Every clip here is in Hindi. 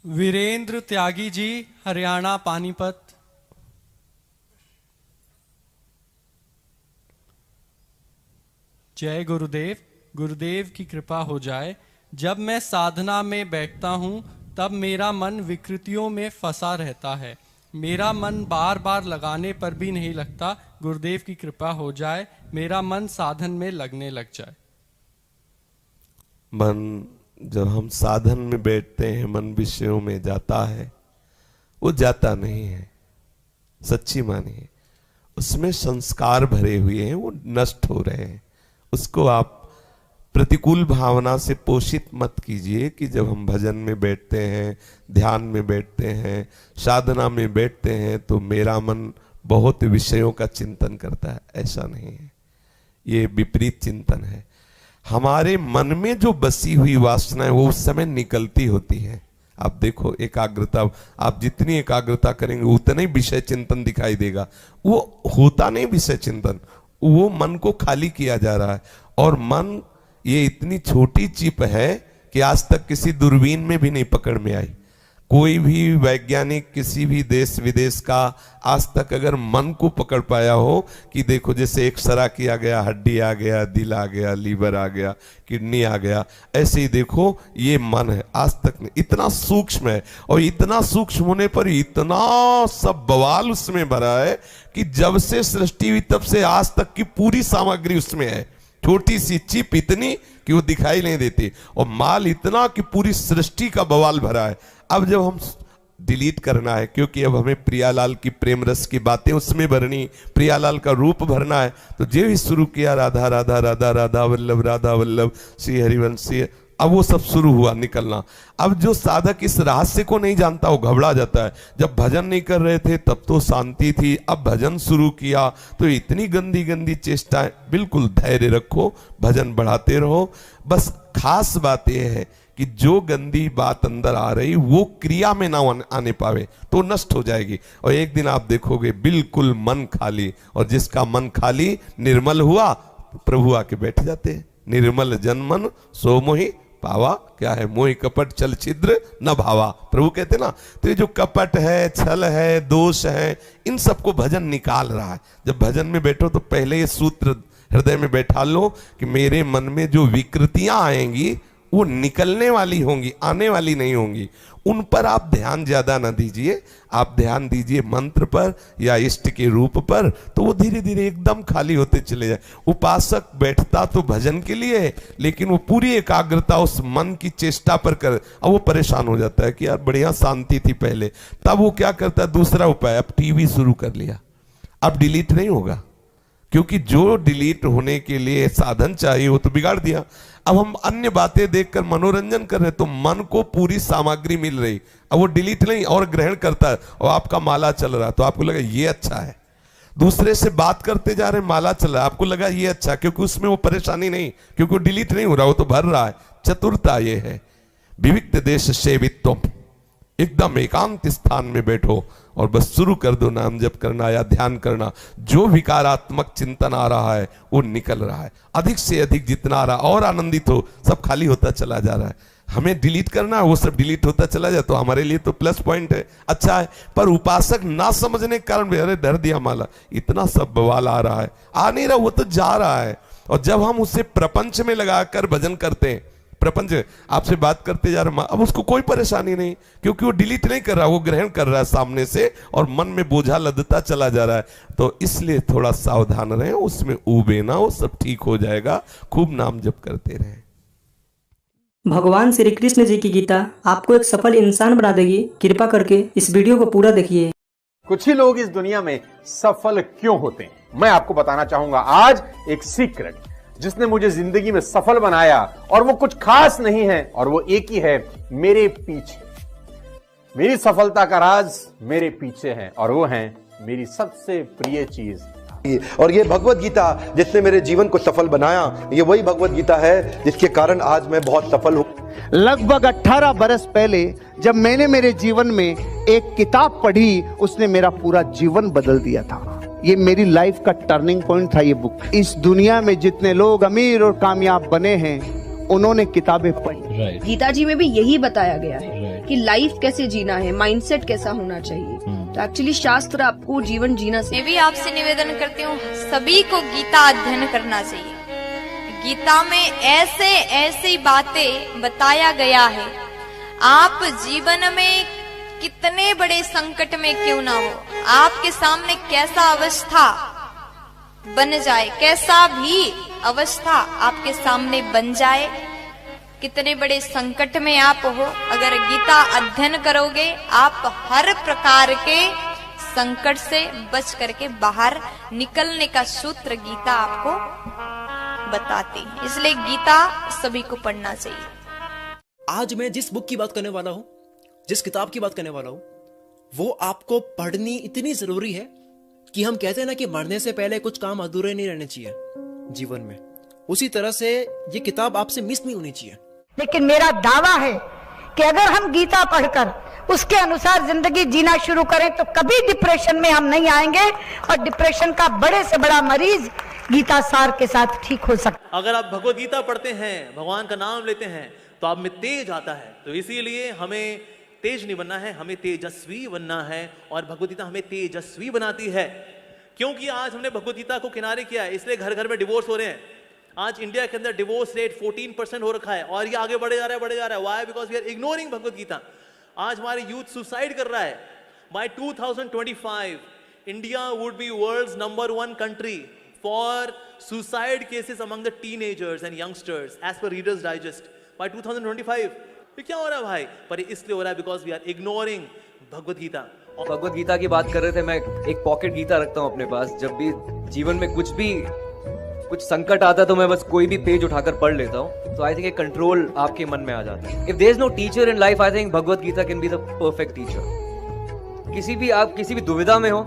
वीरेंद्र त्यागी जी, हरियाणा पानीपत। जय गुरुदेव। गुरुदेव की कृपा हो जाए। जब मैं साधना में बैठता हूँ तब मेरा मन विकृतियों में फंसा रहता है। मेरा मन बार बार लगाने पर भी नहीं लगता। गुरुदेव की कृपा हो जाए, मेरा मन साधन में लगने लग जाए। मन जब हम साधन में बैठते हैं, मन विषयों में जाता है, वो जाता नहीं है। सच्ची मानिए, उसमें संस्कार भरे हुए हैं, वो नष्ट हो रहे हैं। उसको आप प्रतिकूल भावना से पोषित मत कीजिए कि जब हम भजन में बैठते हैं, ध्यान में बैठते हैं, साधना में बैठते हैं तो मेरा मन बहुत विषयों का चिंतन करता है। ऐसा नहीं है, ये विपरीत चिंतन है। हमारे मन में जो बसी हुई वासनाएं वो उस समय निकलती होती है। आप देखो, एकाग्रता, आप जितनी एकाग्रता करेंगे उतना ही विषय चिंतन दिखाई देगा। वो होता नहीं विषय चिंतन, वो मन को खाली किया जा रहा है। और मन ये इतनी छोटी चिप है कि आज तक किसी दूरबीन में भी नहीं पकड़ में आई। कोई भी वैज्ञानिक किसी भी देश विदेश का आज तक अगर मन को पकड़ पाया हो कि देखो जैसे एक्सरा किया गया, हड्डी आ गया, दिल आ गया, लीवर आ गया, किडनी आ गया, ऐसे ही देखो ये मन है, आज तक नहीं। इतना सूक्ष्म है, और इतना सूक्ष्म होने पर इतना सब बवाल उसमें भरा है कि जब से सृष्टि हुई तब से आज तक की पूरी सामग्री उसमें है। छोटी सी चिप इतनी कि वो दिखाई नहीं देती, और माल इतना कि पूरी सृष्टि का बवाल भरा है। अब जब हम डिलीट करना है, क्योंकि अब हमें प्रियालाल की प्रेम रस की बातें उसमें भरनी, प्रियालाल का रूप भरना है, तो जो भी शुरू किया राधा राधा राधा राधा वल्लभ श्री हरिवंशी, अब वो सब शुरू हुआ निकलना। अब जो साधक इस रहस्य को नहीं जानता वो घबरा जाता है। जब भजन नहीं कर रहे थे तब तो शांति थी, अब भजन शुरू किया तो इतनी गंदी गंदी चेष्टाएं। बिल्कुल धैर्य रखो, भजन बढ़ाते रहो। बस खास बात यह है कि जो गंदी बात अंदर आ रही वो क्रिया में ना आने पावे तो नष्ट हो जाएगी। और एक दिन आप देखोगे बिल्कुल मन खाली, और जिसका मन खाली निर्मल हुआ प्रभु आके बैठ जाते हैं। निर्मल जन मन सो मोहि पावा, क्या है, मोहि कपट छल छिद्र न भावा, प्रभु कहते ना। तो ये जो कपट है, छल है, दोष है, इन सबको भजन निकाल रहा है। जब भजन में बैठो तो पहले ये सूत्र हृदय में बैठा लो कि मेरे मन में जो विकृतियां आएंगी वो निकलने वाली होंगी, आने वाली नहीं होंगी। उन पर आप ध्यान ज्यादा ना दीजिए, आप ध्यान दीजिए मंत्र पर या इष्ट के रूप पर, तो वो धीरे धीरे एकदम खाली होते चले जाए। उपासक बैठता तो भजन के लिए है, लेकिन वो पूरी एकाग्रता उस मन की चेष्टा पर कर, अब वो परेशान हो जाता है कि यार बढ़िया शांति थी पहले। तब वो क्या करता है, दूसरा उपाय, अब टीवी शुरू कर लिया। अब डिलीट नहीं होगा, क्योंकि जो डिलीट होने के लिए साधन चाहिए वो तो बिगाड़ दिया। अब हम अन्य बातें देखकर मनोरंजन कर रहे, तो मन को पूरी सामग्री मिल रही, अब वो डिलीट नहीं और ग्रहण करता है, और आपका माला चल रहा है तो आपको लगा ये अच्छा है। दूसरे से बात करते जा रहे, माला चल रहा है, आपको लगा ये अच्छा, क्योंकि उसमें वो परेशानी नहीं, क्योंकि वो डिलीट नहीं हो रहा, वो तो भर रहा है। चतुरता ये है, विविक्त देश सेवित्वम, एकदम एकांत स्थान में बैठो और बस शुरू कर दो नाम जप करना या ध्यान करना। जो विकारात्मक चिंतन आ रहा है वो निकल रहा है, अधिक से अधिक जितना आ रहा, और आनंदित हो, सब खाली होता चला जा रहा है। हमें डिलीट करना है, वो सब डिलीट होता चला जाए तो हमारे लिए तो प्लस पॉइंट है, अच्छा है। पर उपासक ना समझने के कारण अरे धर दिया माला, इतना सब बवाल आ रहा है, आ नहीं रहा, वो तो जा रहा है। और जब हम उसे प्रपंच में लगाकर भजन करते हैं, प्रपंच आपसे बात करते जा रहा, अब उसको कोई परेशानी नहीं, क्योंकि वो डिलीट नहीं कर रहा, वो ग्रहण कर रहा है सामने से, और मन में बोझा लदता चला जा रहा है। तो इसलिए थोड़ा सावधान रहें, उसमें ऊबे ना, वो सब ठीक हो जाएगा। खूब नाम जप करते रहें। भगवान श्री कृष्ण जी की गीता आपको एक सफल इंसान बना देगी। कृपा करके इस वीडियो को पूरा देखिए। कुछ ही लोग इस दुनिया में सफल क्यों होते हैं, मैं आपको बताना चाहूंगा आज एक सीक्रेट जिसने मुझे जिंदगी में सफल बनाया, और वो कुछ खास नहीं है, और वो एक ही है, मेरे पीछे। मेरी सफलता का राज मेरे पीछे है, और वो है मेरी सबसे प्रिय चीज। और ये भगवत गीता जिसने मेरे जीवन को सफल बनाया, ये वही भगवत गीता है जिसके कारण आज मैं बहुत सफल हूँ। लगभग 18 बरस पहले जब मैंने मेरे जीवन में एक किताब पढ़ी, उसने मेरा पूरा जीवन बदल दिया था। ये मेरी लाइफ का टर्निंग पॉइंट था ये बुक। इस दुनिया में जितने लोग अमीर और कामयाब बने हैं, उन्होंने किताबें पढ़ी। गीता जी में भी यही बताया गया है कि लाइफ कैसे जीना है, माइंडसेट कैसा होना चाहिए। तो एक्चुअली शास्त्र आपको जीवन जीना मैं भी आपसे निवेदन करती हूँ, सभी को गीता अध्ययन करना चाहिए। गीता में ऐसे ऐसी बातें बताया गया है, आप जीवन में कितने बड़े संकट में क्यों ना हो, आपके सामने कैसा अवस्था बन जाए, कैसा भी अवस्था आपके सामने बन जाए, कितने बड़े संकट में आप हो, अगर गीता अध्ययन करोगे आप हर प्रकार के संकट से बच करके बाहर निकलने का सूत्र गीता आपको बताती है। इसलिए गीता सभी को पढ़ना चाहिए। आज मैं जिस बुक की बात करने वाला हूं, जिस किताब की बात करने वाला हूं, वो आपको पढ़नी इतनी जरूरी है कि हम कहते हैं ना कि मरने से पहले कुछ काम अधूरे नहीं रहने चाहिए जीवन में, उसी तरह से ये किताब आपसे मिस नहीं होनी चाहिए। लेकिन मेरा दावा है कि अगर हम गीता पढ़कर उसके अनुसार जिंदगी जीना शुरू करें तो कभी डिप्रेशन में हम नहीं आएंगे, और डिप्रेशन का बड़े से बड़ा मरीज गीता सार के साथ ठीक हो सकता। अगर आप भगवत गीता पढ़ते हैं, भगवान का नाम लेते हैं, तो आप में तेज आता है। तो इसीलिए हमें तेज नहीं बनना है, हमें तेजस्वी बनना है, और भगवत गीता हमें तेजस्वी बनाती है। क्योंकि आज हमने भगवत गीता को किनारे किया है, इसलिए घर घर में डिवोर्स हो रहे हैं। आज इंडिया के अंदर डिवोर्स रेट 14% हो रखा है, और ये आगे बढ़े जा रहा है, बढ़े जा रहा है। Why? Because we are ignoring Bhagavad Gita. आज हमारे यूथ सुसाइड कर रहा है। By 2025 India would be world's number 1 country for suicide cases among the teenagers and youngsters as per Reader's Digest by 2025। ये क्या हो रहा है भाई? पर इसलिए हो रहा है because we are ignoring Bhagavad Gita. Bhagavad Gita की बात कर रहे थे, मैं एक पॉकेट गीता रखता हूँ अपने पास। जब भी जीवन में कुछ संकट आता है तो मैं बस कोई भी पेज उठाकर पढ़ लेता हूँ। तो आई थिंक एक कंट्रोल आपके मन में आ जाता है। If there is no teacher in life, I think Bhagavad Gita can be the perfect teacher. आप किसी भी दुविधा में हो,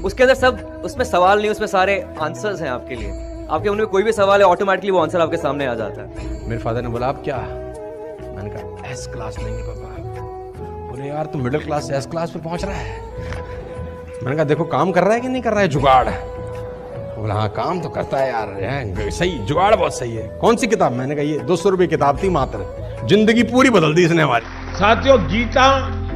उसके अंदर उसमें सवाल नहीं, उसमें सारे आंसर्स हैं आपके लिए। आपके मन में कोई भी सवाल है, ऑटोमेटिकली वो आंसर आपके सामने आ जाता है। मेरे फादर ने बोला, आप क्या? मैंने कहा एस क्लास लेंगे पापा। बोले यार तू मिडिल क्लास से एस क्लास पे पहुंच रहा है। मैंने कहा देखो काम कर रहा है कि नहीं कर रहा है जुगाड़। बोला हाँ काम तो करता है यार, सही जुगाड़ बहुत सही है। कौन सी किताब? मैंने कहा ये 200 रुपये किताब थी मात्र, जिंदगी पूरी बदल दी इसने हमारी। साथियों, गीता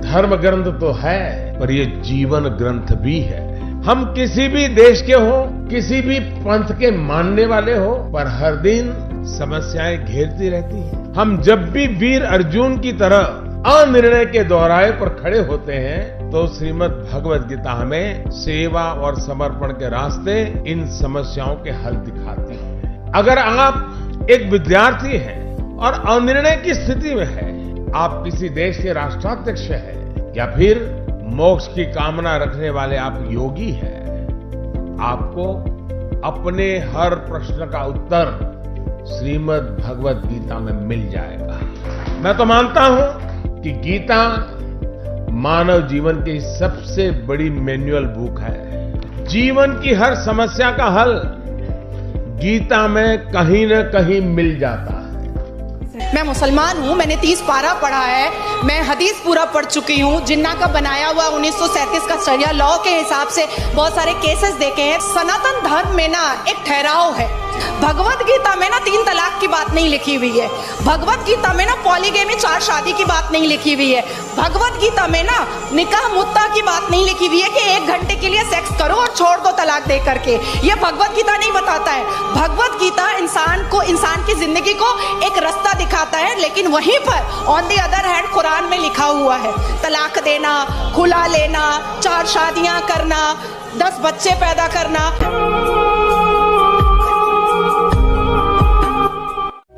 धर्म ग्रंथ तो है, पर ये जीवन ग्रंथ भी है। हम किसी भी देश के हो, किसी भी पंथ के मानने वाले हो, पर हर दिन समस्याएं घेरती रहती हैं। हम जब भी वीर अर्जुन की तरह अनिर्णय के दोहराए पर खड़े होते हैं, तो श्रीमद् भगवत गीता हमें सेवा और समर्पण के रास्ते इन समस्याओं के हल दिखाती है। अगर आप एक विद्यार्थी हैं और अनिर्णय की स्थिति में है, आप किसी देश के राष्ट्राध्यक्ष हैं, या फिर मोक्ष की कामना रखने वाले आप योगी हैं, आपको अपने हर प्रश्न का उत्तर श्रीमद् भगवत गीता में मिल जाएगा। मैं तो मानता हूं कि गीता मानव जीवन की सबसे बड़ी मैनुअल बुक है। जीवन की हर समस्या का हल गीता में कहीं न कहीं मिल जाता है। मैं मुसलमान हूँ, मैंने 30 पारा पढ़ा है, मैं हदीस पूरा पढ़ चुकी हूँ। जिन्ना का बनाया हुआ 1937 का शरिया लॉ के हिसाब से बहुत सारे केसेस देखे हैं। सनातन धर्म में ना एक ठहराव है। भगवत गीता में ना 3 तलाक की बात नहीं लिखी हुई है। भगवत गीता में ना पॉलीगेमी 4 शादी की बात नहीं लिखी हुई है। भगवत गीता में ना निकाह मुत्ता की बात नहीं लिखी हुई है कि 1 घंटे के लिए सेक्स करो और छोड़ दो तलाक दे करके। ये भगवत गीता नहीं बताता है। भगवत गीता इंसान की जिंदगी को एक रास्ता दिखाता है, लेकिन वहीं पर on the other hand Quran में लिखा हुआ है तलाक देना, खुला लेना, 4 शादियां करना, 10 बच्चे पैदा करना।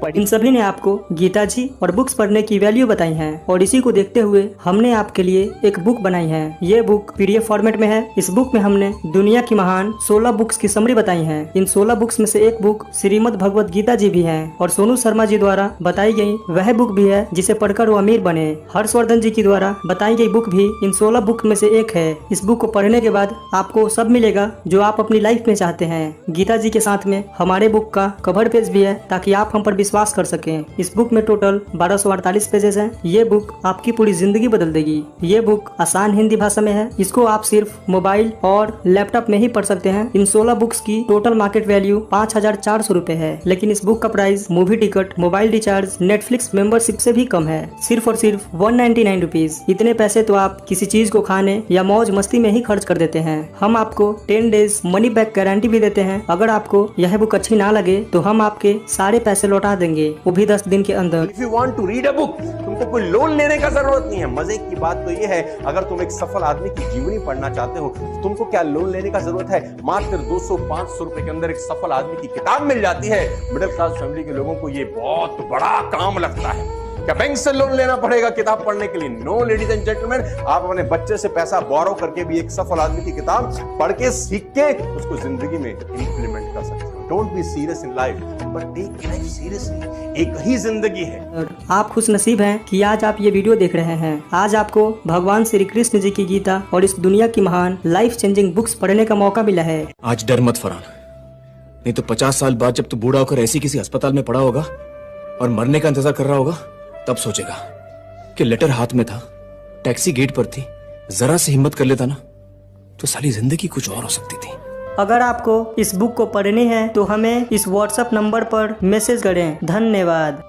इन सभी ने आपको गीता जी और बुक्स पढ़ने की वैल्यू बताई है, और इसी को देखते हुए हमने आपके लिए एक बुक बनाई है। ये बुक पीडीएफ फॉर्मेट में है। इस बुक में हमने दुनिया की महान 16 बुक्स की समरी बताई है। इन 16 बुक्स में से एक बुक श्रीमद् भगवत गीता जी भी है, और सोनू शर्मा जी द्वारा बताई गई वह बुक भी है जिसे पढ़कर वो अमीर बने। हर्षवर्धन जी की द्वारा बताई गई बुक भी इन 16 बुक में से एक है। इस बुक को पढ़ने के बाद आपको सब मिलेगा जो आप अपनी लाइफ में चाहते हैं। गीता जी के साथ में हमारे बुक का कवर पेज भी है, ताकि आप हम पर विश्वास विश्वास कर सकें। इस बुक में टोटल 1248 पेजेस हैं। ये बुक आपकी पूरी जिंदगी बदल देगी। ये बुक आसान हिंदी भाषा में है। इसको आप सिर्फ मोबाइल और लैपटॉप में ही पढ़ सकते हैं। इन 16 बुक्स की टोटल मार्केट वैल्यू 5400 रुपए है, लेकिन इस बुक का price movie ticket, mobile recharge, Netflix membership से भी कम है, सिर्फ और सिर्फ 199 रुपीज। इतने पैसे तो आप किसी चीज को खाने या मौज मस्ती में ही खर्च कर देते हैं। हम आपको 10 डेज मनी बैक गारंटी भी देते हैं। अगर आपको यह बुक अच्छी ना लगे तो हम आपके सारे पैसे लौटा देंगे, वो भी 10 दिन के अंदर। If you want to read a book, तुमको कोई लोन लेने का जरूरत नहीं है। मजे की बात तो ये है, अगर तुम एक सफल आदमी की जीवनी पढ़ना चाहते हो तो तुमको क्या लोन लेने का जरूरत है। मात्र 200-500 रुपए के अंदर एक सफल आदमी की किताब मिल जाती है। मिडिल क्लास फैमिली के लोगों को ये बहुत बड़ा काम लगता है। क्या बैंक से लोन लेना पड़ेगा किताब पढ़ने के लिए? नो लेडीज एंड जेंटलमैन, आप अपने बच्चे से पैसा बोरो करके भी एक सफल आदमी की किताब पढ़ के सीख के उसको जिंदगी में इंप्लीमेंट कर सकते हो। Don't be serious in life, but take life seriously. एक ही जिंदगी है। आप खुश नसीब हैं कि आज आप ये वीडियो देख रहे हैं। आज आपको भगवान श्री कृष्ण जी की गीता और इस दुनिया की महान लाइफ चेंजिंग बुक्स पढ़ने का मौका मिला है। आज डर मत फरहान, नहीं तो 50 साल बाद जब तू बूढ़ा होकर ऐसी किसी अस्पताल में पड़ा होगा और मरने का इंतजार कर रहा होगा, तब सोचेगा कि लेटर हाथ में था, टैक्सी गेट पर थी, जरा से हिम्मत कर लेता ना तो साली जिंदगी कुछ और हो सकती थी। अगर आपको इस बुक को पढ़नी है तो हमें इस व्हाट्सएप नंबर पर मैसेज करें। धन्यवाद।